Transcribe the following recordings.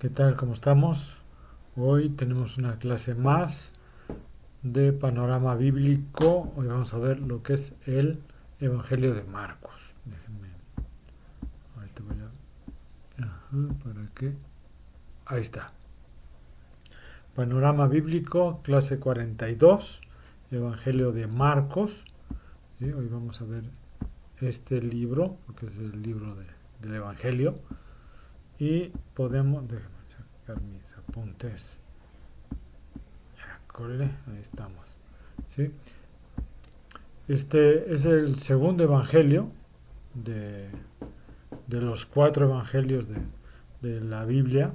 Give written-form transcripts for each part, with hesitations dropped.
¿Qué tal? ¿Cómo estamos? Hoy tenemos una clase más de panorama bíblico. Hoy vamos a ver lo que es el Evangelio de Marcos. Déjenme, ahorita voy a... ¿para qué? Ahí está. Panorama bíblico, clase 42, Evangelio de Marcos. ¿Sí? Hoy vamos a ver este libro, que es el libro del Evangelio. Y podemos... Déjenme sacar mis apuntes. Ahí estamos. ¿Sí? Este es el segundo evangelio de, de los cuatro evangelios de la Biblia.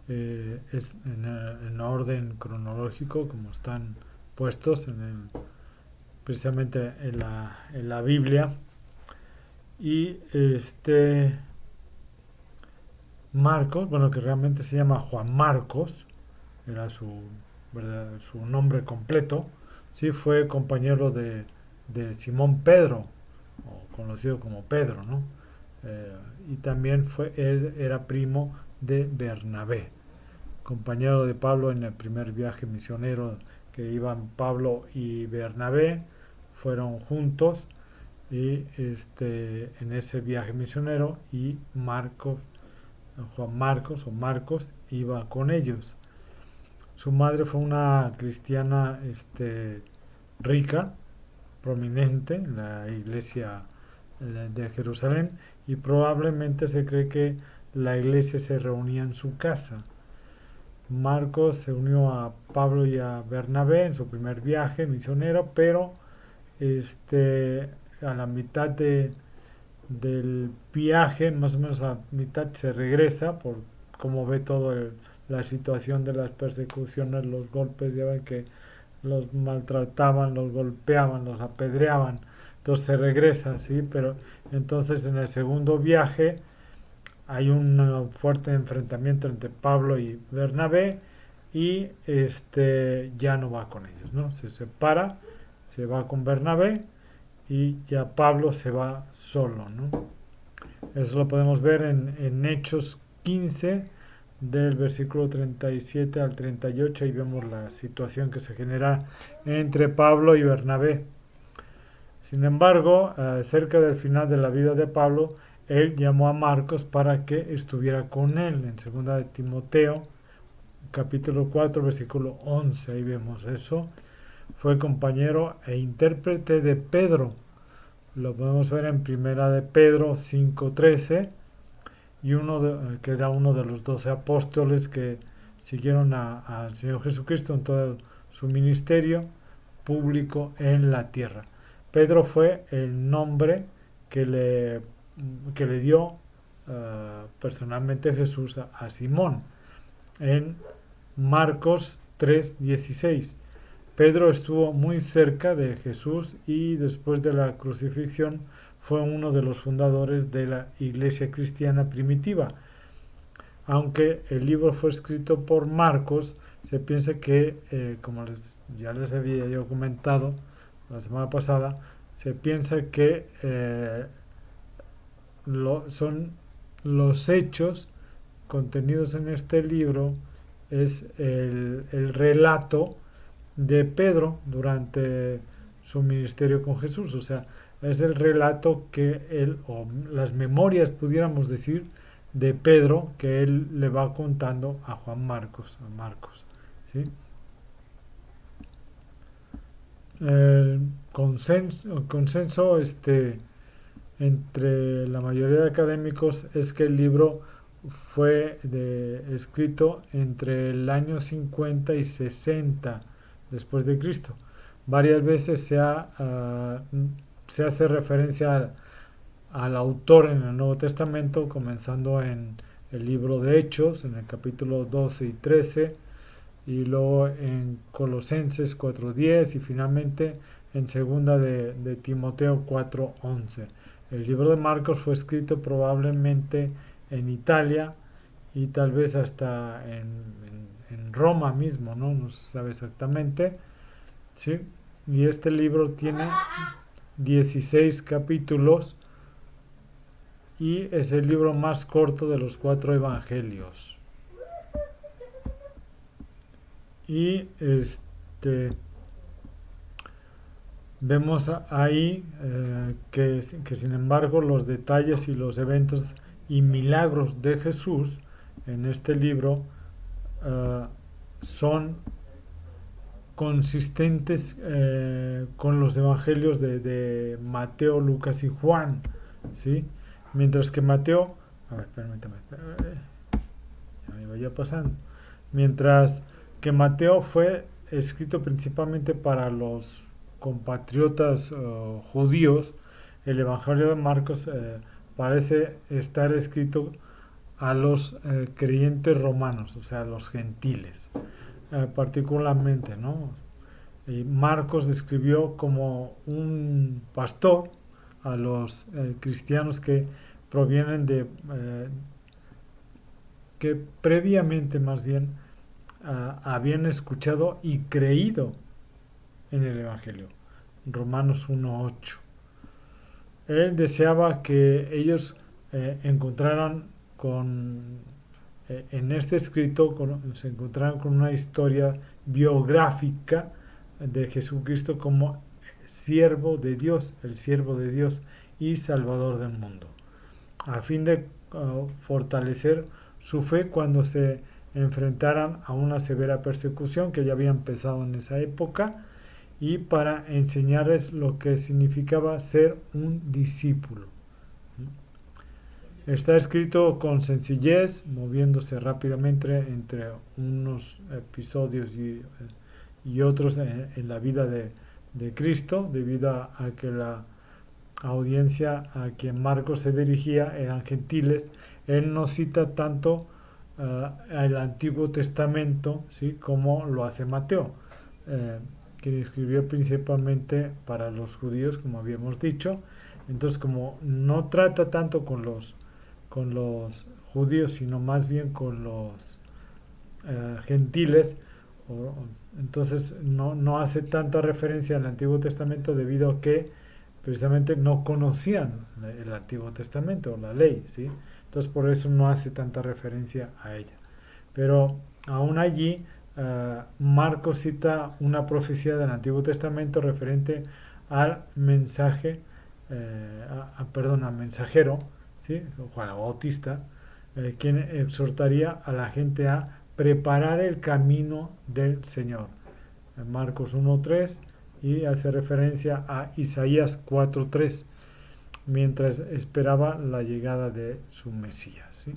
Es en orden cronológico, como están puestos precisamente en la Biblia. Y Marcos, bueno, que realmente se llama Juan Marcos, era su nombre completo, sí, fue compañero de Simón Pedro, o conocido como Pedro, ¿no? Eh, y también era primo de Bernabé, compañero de Pablo en el primer viaje misionero que iban Pablo y Bernabé, fueron juntos y en ese viaje misionero y Juan Marcos o Marcos iba con ellos. Su madre fue una cristiana rica, prominente en la iglesia de Jerusalén, y probablemente se cree que la iglesia se reunía en su casa. Marcos se unió a Pablo y a Bernabé en su primer viaje misionero, pero a la mitad del viaje, más o menos a mitad, se regresa por cómo ve toda la situación de las persecuciones, los golpes. Ya ven que los maltrataban, los golpeaban, los apedreaban, entonces se regresa, sí, pero entonces en el segundo viaje hay un fuerte enfrentamiento entre Pablo y Bernabé, y ya no va con ellos, ¿no? Se separa, se va con Bernabé y ya Pablo se va solo, ¿no? Eso lo podemos ver en Hechos 15, del versículo 37 al 38, y vemos la situación que se genera entre Pablo y Bernabé. Sin embargo, cerca del final de la vida de Pablo, él llamó a Marcos para que estuviera con él. En 2 de Timoteo, capítulo 4, versículo 11, ahí vemos eso. Fue compañero e intérprete de Pedro. Lo podemos ver en Primera de Pedro 5:13, y que era uno de los 12 apóstoles que siguieron al Señor Jesucristo en todo su ministerio público en la tierra. Pedro fue el nombre que le dio personalmente Jesús a Simón en Marcos 3:16. Pedro estuvo muy cerca de Jesús y después de la crucifixión fue uno de los fundadores de la iglesia cristiana primitiva. Aunque el libro fue escrito por Marcos, se piensa que, como ya les había yo comentado la semana pasada, se piensa que son los hechos contenidos en este libro, es el relato de Pedro durante su ministerio con Jesús. O sea, es el relato que él, o las memorias, pudiéramos decir, de Pedro, que él le va contando a Marcos, ¿sí? El consenso entre la mayoría de académicos es que el libro fue escrito entre el año 50 y 60 después de Cristo. Varias veces se hace referencia al autor en el Nuevo Testamento, comenzando en el libro de Hechos, en el capítulo 12 y 13, y luego en Colosenses 4:10, y finalmente en segunda de Timoteo 4:11. El libro de Marcos fue escrito probablemente en Italia y tal vez hasta en Roma mismo, ¿no? No se sabe exactamente, ¿sí? Y este libro tiene 16 capítulos y es el libro más corto de los cuatro evangelios. y vemos ahí que sin embargo los detalles y los eventos y milagros de Jesús en este libro eh, son consistentes con los evangelios de Mateo, Lucas y Juan, ¿sí? Mientras que Mateo, a ver, permítame, ya me vaya pasando, mientras que Mateo fue escrito principalmente para los compatriotas judíos, el Evangelio de Marcos parece estar escrito a los creyentes romanos, o sea, a los gentiles, particularmente, ¿no? Y Marcos escribió como un pastor a los cristianos que provienen que previamente más bien habían escuchado y creído en el Evangelio. Romanos 1:8. Él deseaba que ellos encontraran en este escrito se encontraran con una historia biográfica de Jesucristo como siervo de Dios, el siervo de Dios y salvador del mundo, a fin de fortalecer su fe cuando se enfrentaran a una severa persecución que ya había empezado en esa época, y para enseñarles lo que significaba ser un discípulo. Está escrito con sencillez, moviéndose rápidamente entre unos episodios y otros en la vida de Cristo, debido a que la audiencia a quien Marcos se dirigía eran gentiles. Él no cita tanto el Antiguo Testamento, ¿sí?, como lo hace Mateo, que escribió principalmente para los judíos, como habíamos dicho. Entonces, como no trata tanto con los judíos, sino más bien con los gentiles, entonces no hace tanta referencia al Antiguo Testamento debido a que precisamente no conocían el Antiguo Testamento, la ley, ¿sí? Entonces por eso no hace tanta referencia a ella. Pero aún allí, Marcos cita una profecía del Antiguo Testamento referente al mensaje, al mensajero, ¿sí?, Juan el Bautista, quien exhortaría a la gente a preparar el camino del Señor. Marcos 1:3, y hace referencia a Isaías 4:3, mientras esperaba la llegada de su Mesías, ¿sí?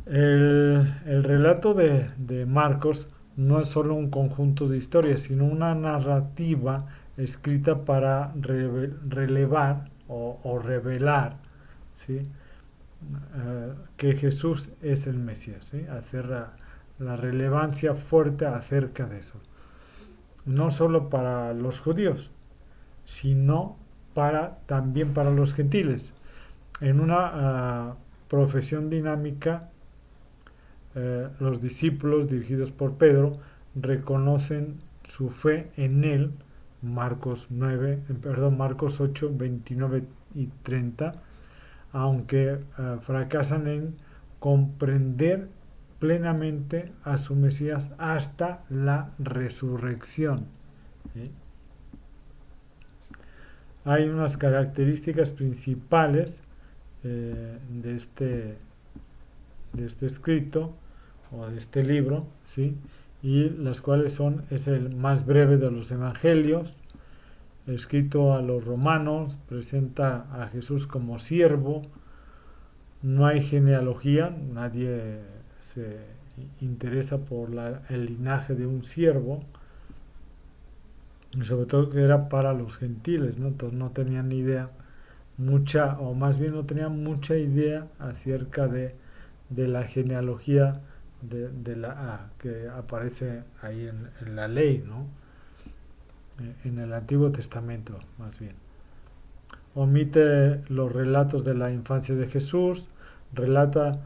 El relato de Marcos no es solo un conjunto de historias, sino una narrativa escrita para relevar o revelar, ¿sí?, que Jesús es el Mesías, ¿sí?, hacer la relevancia fuerte acerca de eso. No solo para los judíos, sino también para los gentiles. En una profesión dinámica, los discípulos dirigidos por Pedro reconocen su fe en él, Marcos 8, 29 y 30, aunque fracasan en comprender plenamente a su Mesías hasta la resurrección, ¿sí? Hay unas características principales de este escrito o de este libro, ¿sí?, y las cuales es el más breve de los evangelios, escrito a los romanos, presenta a Jesús como siervo, no hay genealogía, nadie se interesa por el linaje de un siervo, y sobre todo que era para los gentiles, ¿no? Entonces no tenían ni idea o más bien no tenían mucha idea acerca de la genealogía que aparece ahí en la ley, ¿no?, en el Antiguo Testamento más bien. Omite los relatos de la infancia de Jesús, relata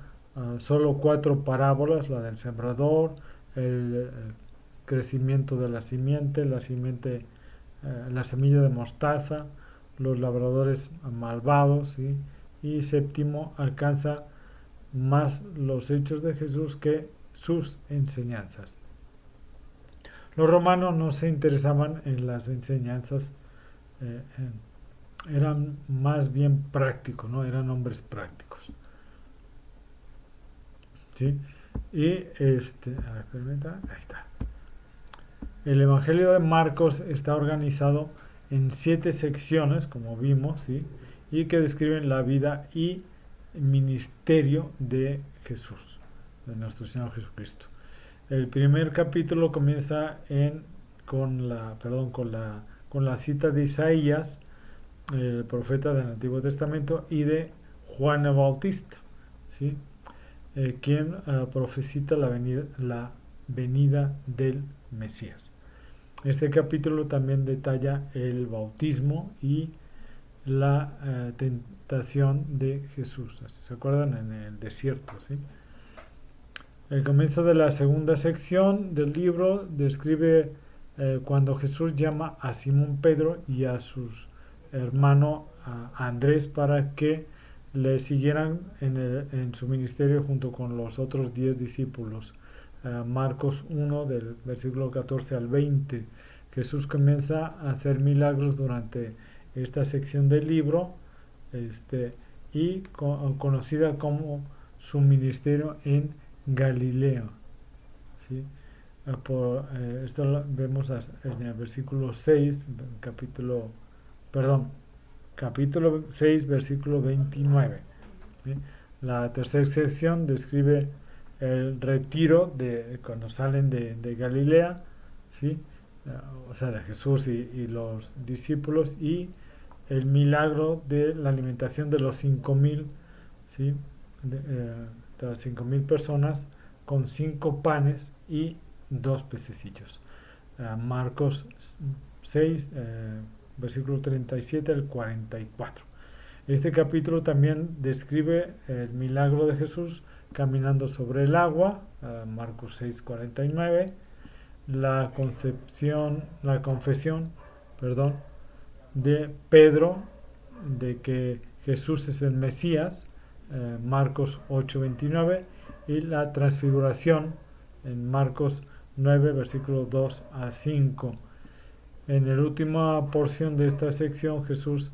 solo 4 parábolas: la del sembrador, el crecimiento de la simiente, la semilla de mostaza, los labradores malvados, ¿sí?, y séptimo alcanza más los hechos de Jesús que sus enseñanzas. Los romanos no se interesaban en las enseñanzas, eran más bien prácticos, ¿no? Eran hombres prácticos. ¿Sí? Y a ver, permita, ahí está. El Evangelio de Marcos está organizado en 7 secciones, como vimos, ¿sí? Y que describen la vida y ministerio de Jesús, de nuestro Señor Jesucristo. El primer capítulo comienza con la cita de Isaías, el profeta del Antiguo Testamento, y de Juan el Bautista, ¿sí? Quien profetiza la venida del Mesías. Este capítulo también detalla el bautismo y la tentación de Jesús. ¿Se acuerdan? En el desierto, ¿sí? El comienzo de la segunda sección del libro describe cuando Jesús llama a Simón Pedro y a su hermano Andrés para que le siguieran en su ministerio junto con los otros 10 discípulos. Marcos 1 del versículo 14 al 20. Jesús comienza a hacer milagros durante esta sección del libro, y conocida como su ministerio en Galilea, ¿sí? Esto lo vemos en el versículo 6, capítulo 6, versículo 29. ¿Sí? La tercera sección describe el retiro de cuando salen de Galilea, ¿sí? O sea, de Jesús y los discípulos, y el milagro de la alimentación de los 5.000, ¿sí? De las 5.000 personas con 5 panes y 2 pececillos. Marcos 6, versículo 37 al 44. Este capítulo también describe el milagro de Jesús caminando sobre el agua, Marcos 6, 49, la confesión, de Pedro de que Jesús es el Mesías, Marcos 8, 29, y la transfiguración en Marcos 9, versículo 2 a 5. En la última porción de esta sección, Jesús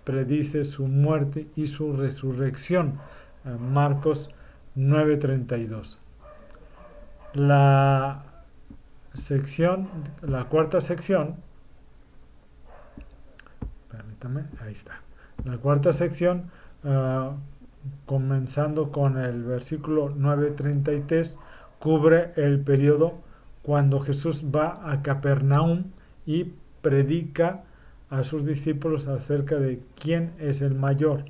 predice su muerte y su resurrección, Marcos 9:32. La cuarta sección, permítame, ahí está. La cuarta sección, comenzando con el versículo 9:33, cubre el periodo cuando Jesús va a Capernaum y predica a sus discípulos acerca de quién es el mayor,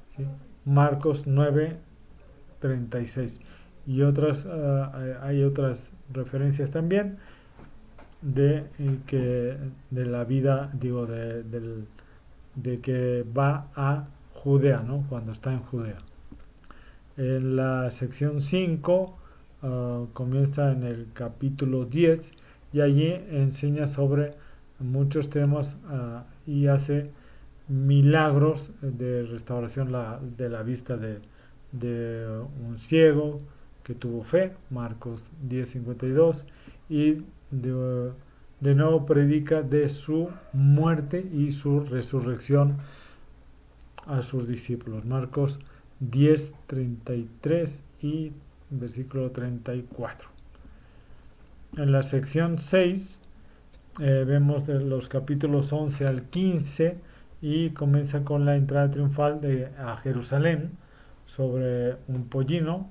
¿sí? Marcos 9:36. Y hay otras referencias también de la vida, de que va a Judea, ¿no? Cuando está en Judea. En la sección 5 comienza en el capítulo 10 y allí enseña sobre muchos temas y hace milagros de restauración de la vista de un ciego que tuvo fe, Marcos 10:52, y de nuevo predica de su muerte y su resurrección a sus discípulos, Marcos 10:33 y versículo 34. En la sección 6 vemos de los capítulos 11 al 15 y comienza con la entrada triunfal a Jerusalén sobre un pollino,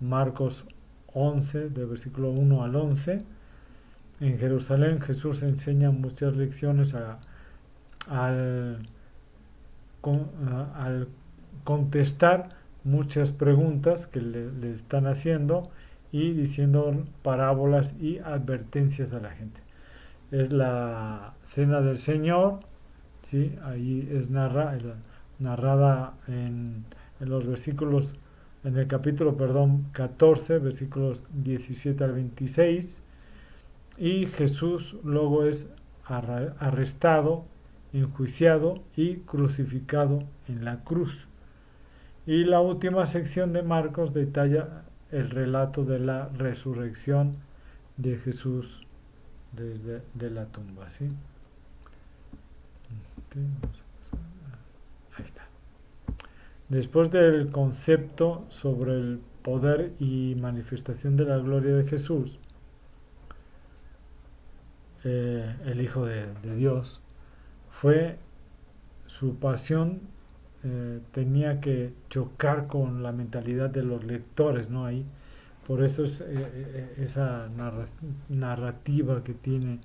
Marcos 11 de versículo 1 al 11. En Jerusalén Jesús enseña muchas lecciones al contestar muchas preguntas que le están haciendo y diciendo parábolas y advertencias a la gente. Es la cena del Señor, ¿sí? Ahí es narrada en los versículos, en el capítulo 14, versículos 17 al 26, y Jesús luego es arrestado, enjuiciado y crucificado en la cruz. Y la última sección de Marcos detalla el relato de la resurrección de Jesús desde de la tumba, ¿sí? Okay, vamos a pasar. Ahí está. Después del concepto sobre el poder y manifestación de la gloria de Jesús, el Hijo de Dios, fue su pasión, tenía que chocar con la mentalidad de los lectores, ¿no? Ahí, por eso es esa narrativa que tiene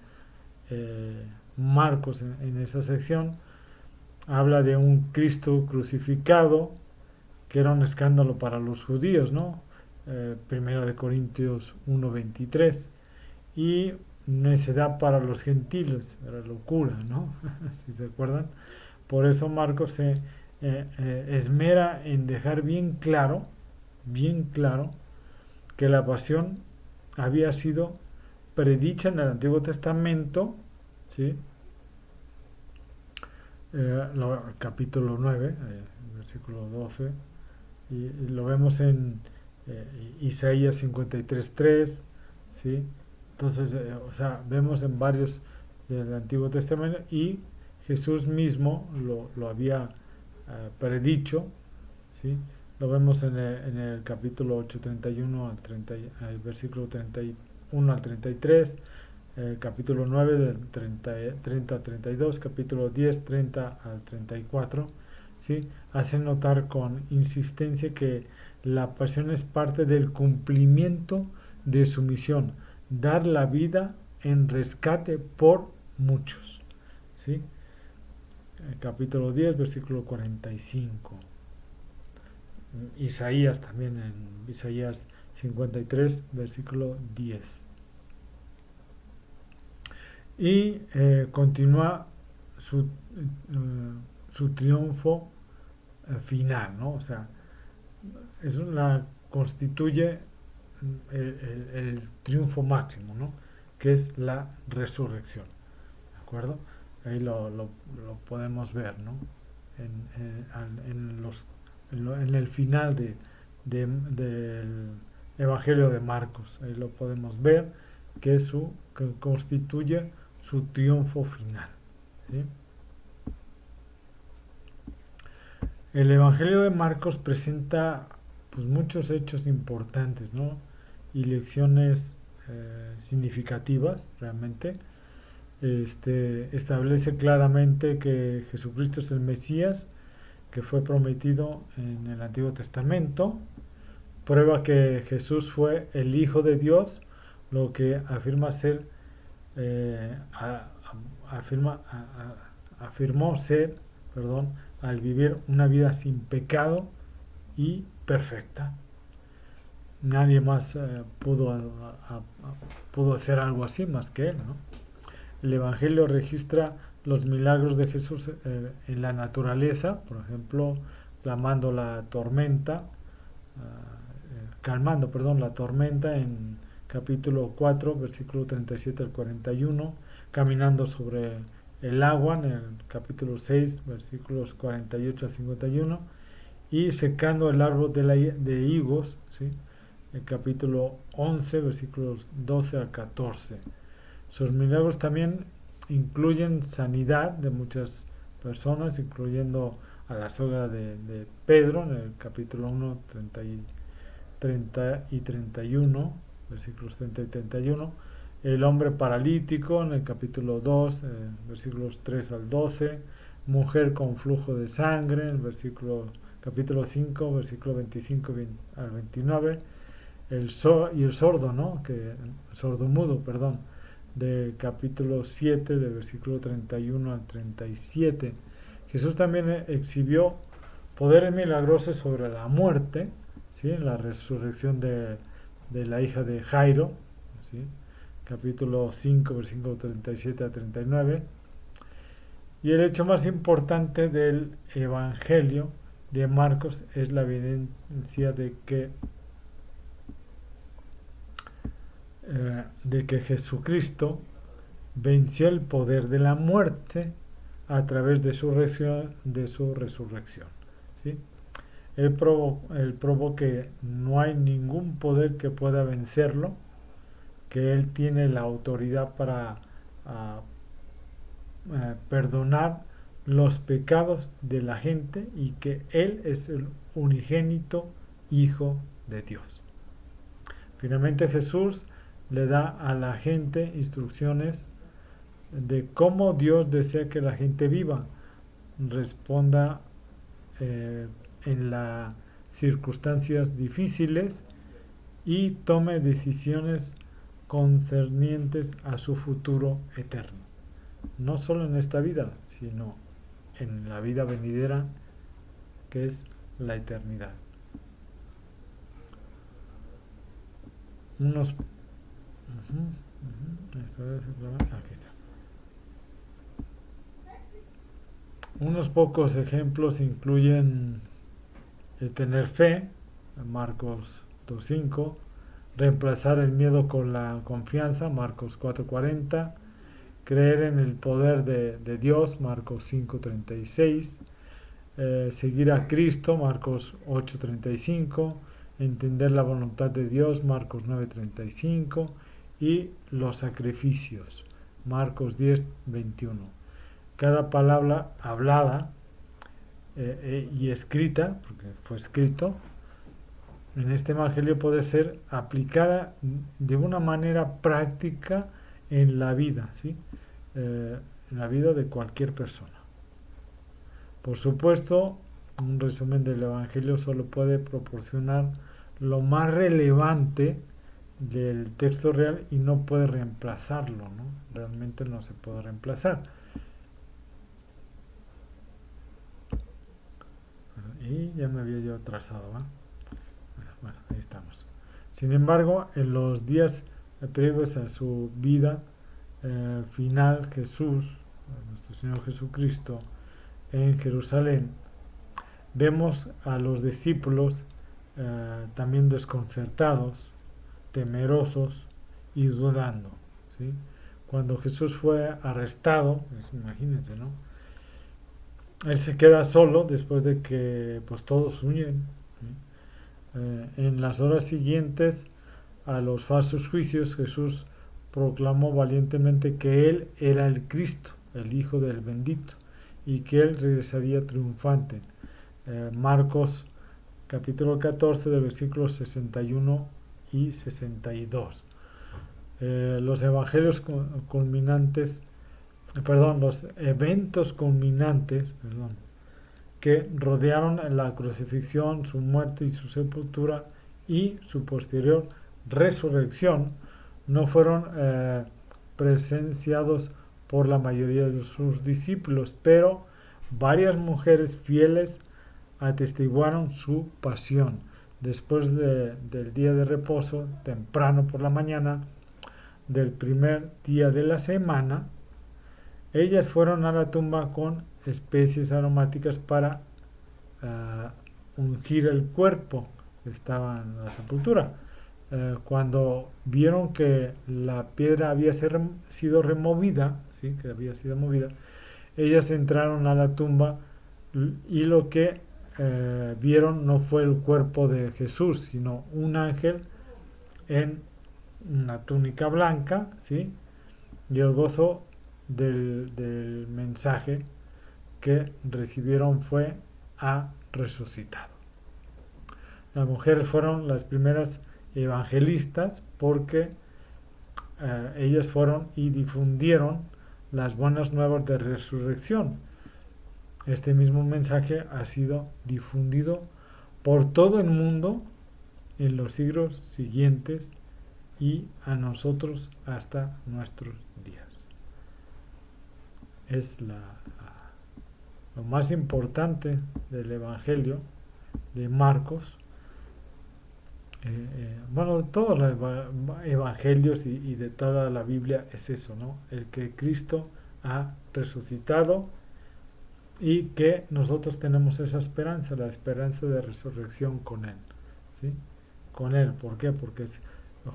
Marcos en esa sección, habla de un Cristo crucificado que era un escándalo para los judíos, ¿no? Primero de Corintios 1:23, y necedad para los gentiles, era locura, ¿no? Si se acuerdan. Por eso Marcos se esmera en dejar bien claro, que la pasión había sido predicha en el Antiguo Testamento, ¿sí? Capítulo 9, versículo 12, y lo vemos en Isaías 53:3, ¿sí? Entonces, o sea, vemos en varios del Antiguo Testamento, y Jesús mismo lo había predicho, ¿sí? Lo vemos en el capítulo 8, 31 al 30, el versículo 31 al 33, capítulo 9 del 30 al 32, capítulo 10, 30 al 34, ¿sí? Hace notar con insistencia que la pasión es parte del cumplimiento de su misión, dar la vida en rescate por muchos, ¿sí? Capítulo 10, versículo 45. Isaías también, en Isaías 53, versículo 10. Y continúa su triunfo final, ¿no? O sea, eso constituye el triunfo máximo, ¿no? Que es la resurrección, ¿de acuerdo? Ahí lo podemos ver, ¿no? En el final del Evangelio de Marcos, ahí lo podemos ver, que constituye su triunfo final, ¿sí? El Evangelio de Marcos presenta pues muchos hechos importantes, ¿no? Y lecciones significativas realmente. Establece claramente que Jesucristo es el Mesías que fue prometido en el Antiguo Testamento. Prueba que Jesús fue el Hijo de Dios, lo que afirma ser afirmó ser, perdón, al vivir una vida sin pecado y perfecta. Nadie más pudo hacer algo así más que él, ¿no? El Evangelio registra los milagros de Jesús en la naturaleza, por ejemplo, calmando la tormenta en capítulo 4, versículo 37 al 41, caminando sobre el agua en el capítulo 6, versículos 48 al 51, y secando el árbol de higos, ¿sí? El capítulo 11, versículos 12 al 14. Sus milagros también incluyen sanidad de muchas personas, incluyendo a la suegra de Pedro en el capítulo 1, 30 y 31, versículos 30 y 31, el hombre paralítico en el capítulo 2, versículos 3 al 12, mujer con flujo de sangre en el capítulo 5, versículo 25 al 29, y el sordo, ¿no? Sordomudo, perdón, del capítulo 7, del versículo 31 al 37. Jesús también exhibió poderes milagrosos sobre la muerte, ¿sí? En la resurrección de la hija de Jairo, ¿sí? Capítulo 5, versículo 37 a 39. Y el hecho más importante del Evangelio de Marcos es la evidencia de que Jesucristo venció el poder de la muerte a través de su resurrección, ¿sí? Él probó que no hay ningún poder que pueda vencerlo, que Él tiene la autoridad para ah, perdonar los pecados de la gente y que Él es el unigénito Hijo de Dios. Finalmente Jesús le da a la gente instrucciones de cómo Dios desea que la gente viva, responda en las circunstancias difíciles y tome decisiones concernientes a su futuro eterno. No solo en esta vida, sino en la vida venidera, que es la eternidad. Aquí está. Unos pocos ejemplos incluyen el tener fe, Marcos 2.5, reemplazar el miedo con la confianza, Marcos 4.40, creer en el poder de Dios, Marcos 5.36, seguir a Cristo, Marcos 8.35, entender la voluntad de Dios, Marcos 9.35, y los sacrificios, Marcos 10.21. Cada palabra hablada y escrita, porque fue escrito, en este evangelio puede ser aplicada de una manera práctica en la vida, ¿sí? En la vida de cualquier persona. Por supuesto, un resumen del evangelio solo puede proporcionar lo más relevante del texto real y no puede reemplazarlo, ¿no? Realmente no se puede reemplazar. Y ya me había yo atrasado, ¿va? Bueno, ahí estamos. Sin embargo, en los días previos a su vida final, Jesús, nuestro Señor Jesucristo, en Jerusalén, vemos a los discípulos también desconcertados, temerosos y dudando, ¿sí? Cuando Jesús fue arrestado, pues, imagínense, ¿no? Él se queda solo después de que pues todos huyen, ¿sí? En las horas siguientes a los falsos juicios, Jesús proclamó valientemente que Él era el Cristo, el Hijo del Bendito, y que Él regresaría triunfante. Marcos capítulo 14 de versículos 61 y 62. Los evangelios culminantes, los eventos culminantes, que rodearon la crucifixión, su muerte y su sepultura y su posterior resurrección, no fueron presenciados por la mayoría de sus discípulos, pero varias mujeres fieles atestiguaron su pasión. Después del día de reposo, temprano por la mañana del primer día de la semana, ellas fueron a la tumba con especies aromáticas para ungir el cuerpo que estaba en la sepultura. Cuando vieron que la piedra había sido removida, ¿sí? Que había sido movida, ellas entraron a la tumba y lo que vieron no fue el cuerpo de Jesús, sino un ángel en una túnica blanca, ¿sí? Y el gozo del mensaje que recibieron fue: ha resucitado. Las mujeres fueron las primeras evangelistas porque ellas fueron y difundieron las buenas nuevas de resurrección. Este mismo mensaje ha sido difundido por todo el mundo en los siglos siguientes y a nosotros hasta nuestros días. Es lo más importante del Evangelio de Marcos, de todos los evangelios y de toda la Biblia es eso, ¿no? El que Cristo ha resucitado y que nosotros tenemos esa esperanza, la esperanza de resurrección con Él, ¿sí? Con Él, ¿por qué? Porque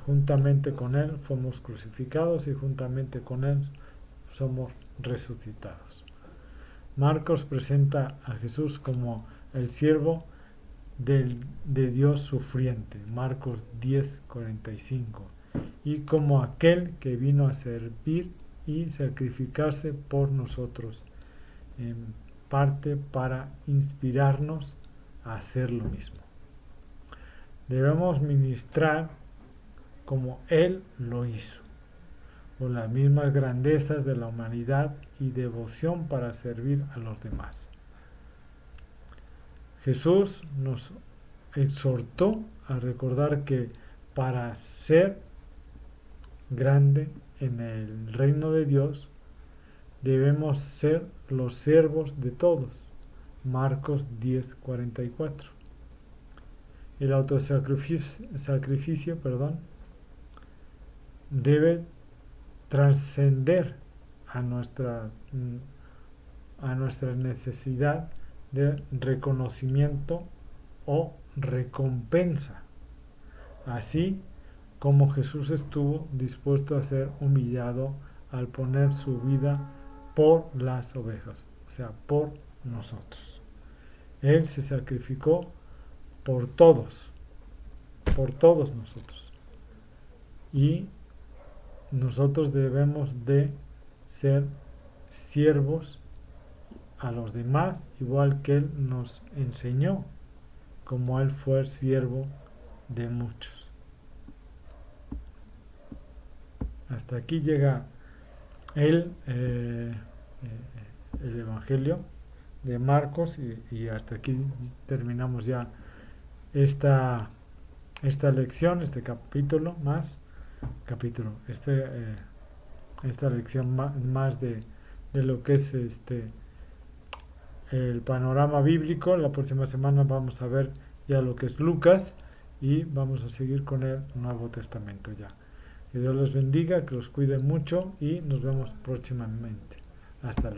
juntamente con Él fuimos crucificados y juntamente con Él somos resucitados. Marcos presenta a Jesús como el siervo de Dios sufriente, Marcos 10:45, y como aquel que vino a servir y sacrificarse por nosotros, en parte para inspirarnos a hacer lo mismo. Debemos ministrar como Él lo hizo, con las mismas grandezas de la humanidad y devoción para servir a los demás. Jesús nos exhortó a recordar que para ser grande en el reino de Dios debemos ser los siervos de todos. Marcos 10:44. El autosacrificio, debe trascender a nuestra necesidad de reconocimiento o recompensa, así como Jesús estuvo dispuesto a ser humillado al poner su vida por las ovejas, o sea, por nosotros. Él se sacrificó por todos nosotros. Y nosotros debemos de ser siervos a los demás, igual que Él nos enseñó, como Él fue siervo de muchos. Hasta aquí llega el Evangelio de Marcos y hasta aquí terminamos ya esta lección, este capítulo más, esta lección más de lo que es el panorama bíblico. La próxima semana vamos a ver ya lo que es Lucas y vamos a seguir con el Nuevo Testamento ya. Que Dios los bendiga, que los cuide mucho y nos vemos próximamente. Hasta luego.